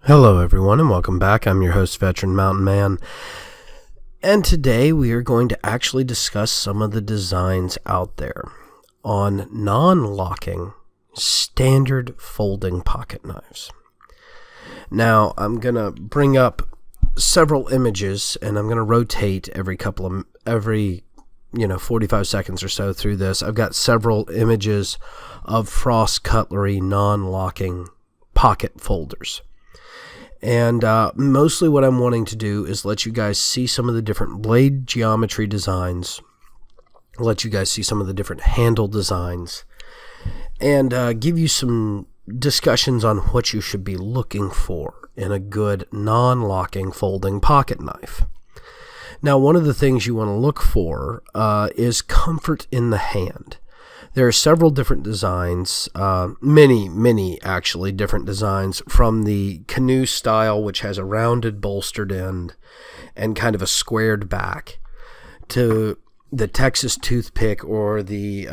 Hello everyone and welcome back. I'm your host, Veteran Mountain Man. And today we are going to actually discuss some of the designs out there on non-locking standard folding pocket knives. Now I'm going to bring up several images and I'm going to rotate every 45 seconds or so through this. I've got several images of Frost Cutlery non-locking pocket folders. And mostly what I'm wanting to do is let you guys see some of the different blade geometry designs, let you guys see some of the different handle designs, and give you some discussions on what you should be looking for in a good non-locking folding pocket knife. Now, one of the things you want to look for is comfort in the hand. There are several different designs, many actually different designs, from the canoe style, which has a rounded bolstered end and kind of a squared back, to the Texas toothpick or the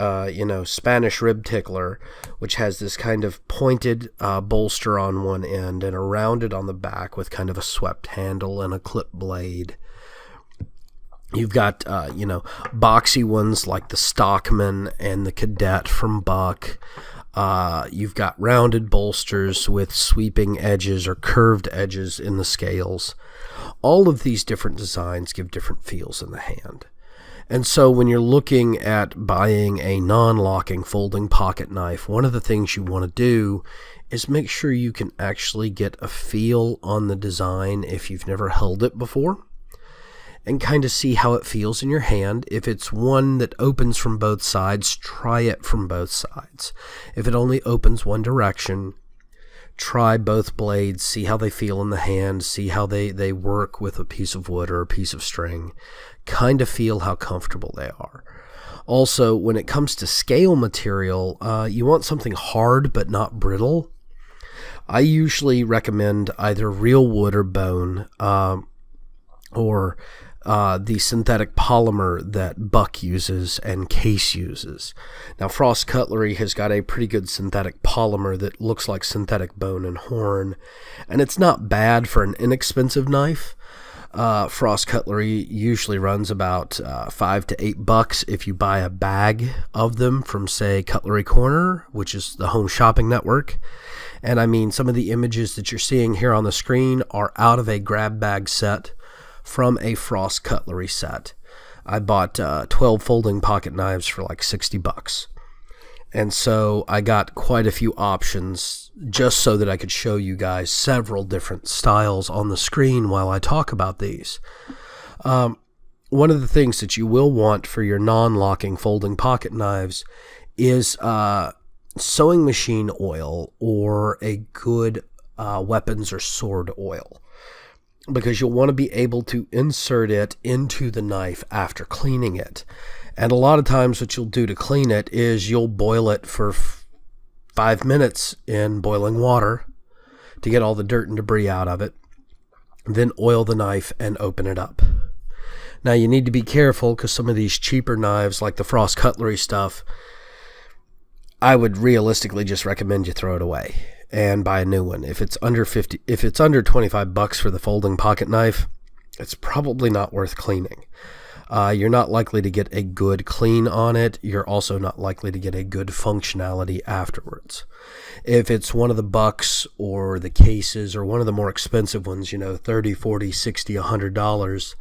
Spanish rib tickler, which has this kind of pointed bolster on one end and a rounded on the back with kind of a swept handle and a clip blade. You've got, boxy ones like the Stockman and the Cadet from Buck. You've got rounded bolsters with sweeping edges or curved edges in the scales. All of these different designs give different feels in the hand. And so when you're looking at buying a non-locking folding pocket knife, one of the things you want to do is make sure you can actually get a feel on the design if you've never held it before, and kind of see how it feels in your hand. If it's one that opens from both sides, try it from both sides. If it only opens one direction, try both blades, see how they feel in the hand, see how they work with a piece of wood or a piece of string, kind of feel how comfortable they are. Also, when it comes to scale material, you want something hard but not brittle. I usually recommend either real wood or bone, or the synthetic polymer that Buck uses and Case uses. Now, Frost Cutlery has got a pretty good synthetic polymer that looks like synthetic bone and horn, and it's not bad for an inexpensive knife. Frost Cutlery usually runs about $5 to $8 if you buy a bag of them from, say, Cutlery Corner, which is the home shopping network. And I mean, some of the images that you're seeing here on the screen are out of a grab bag set from a Frost Cutlery set. I bought 12 folding pocket knives for like $60. And so I got quite a few options just so that I could show you guys several different styles on the screen while I talk about these. One of the things that you will want for your non-locking folding pocket knives is sewing machine oil or a good weapons or sword oil, because you'll want to be able to insert it into the knife after cleaning it. And a lot of times what you'll do to clean it is you'll boil it for 5 minutes in boiling water to get all the dirt and debris out of it, then oil the knife and open it up. Now, you need to be careful because some of these cheaper knives, like the Frost Cutlery stuff, I would realistically just recommend you throw it away and buy a new one. If it's under $25 for the folding pocket knife, it's probably not worth cleaning. You're not likely to get a good clean on it. You're also not likely to get a good functionality afterwards. If it's one of the Bucks or the Cases or one of the more expensive ones, $30, $40, $60, $100,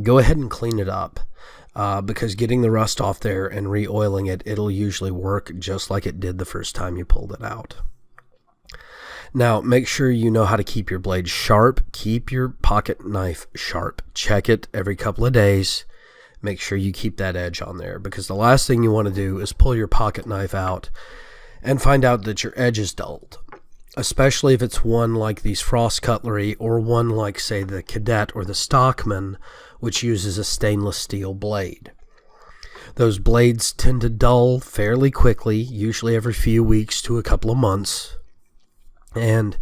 go ahead and clean it up. Because getting the rust off there and re-oiling it, it'll usually work just like it did the first time you pulled it out. Now, make sure you know how to keep your blade sharp. Keep your pocket knife sharp. Check it every couple of days. Make sure you keep that edge on there, because the last thing you want to do is pull your pocket knife out and find out that your edge is dulled, especially if it's one like these Frost Cutlery or one like, say, the Cadet or the Stockman, which uses a stainless steel blade. Those blades tend to dull fairly quickly, usually every few weeks to a couple of months, and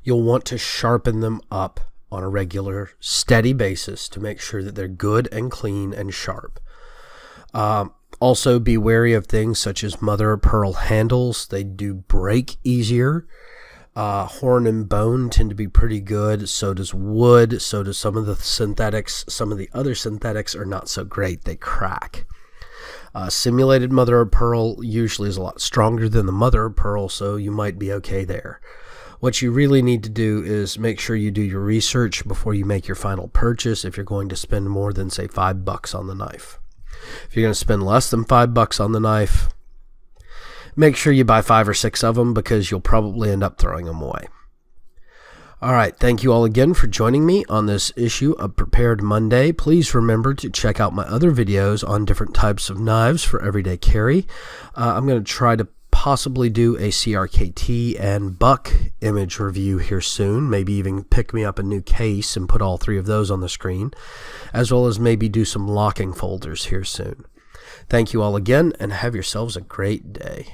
you'll want to sharpen them up on a regular, steady basis to make sure that they're good and clean and sharp. Also, be wary of things such as mother of pearl handles. They do break easier. Horn and bone tend to be pretty good. So does wood. So does some of the synthetics. Some of the other synthetics are not so great. They crack. Simulated mother of pearl usually is a lot stronger than the mother of pearl, so you might be okay there. What you really need to do is make sure you do your research before you make your final purchase if you're going to spend more than, say, $5 on the knife. If you're going to spend less than $5 on the knife, make sure you buy 5 or 6 of them, because you'll probably end up throwing them away. All right, thank you all again for joining me on this issue of Prepared Monday. Please remember to check out my other videos on different types of knives for everyday carry. I'm going to try to possibly do a CRKT and buck image review here soon, maybe even pick me up a new case and put all 3 of those on the screen, as well as maybe do some locking folders here soon. Thank you all again, and have yourselves a great day.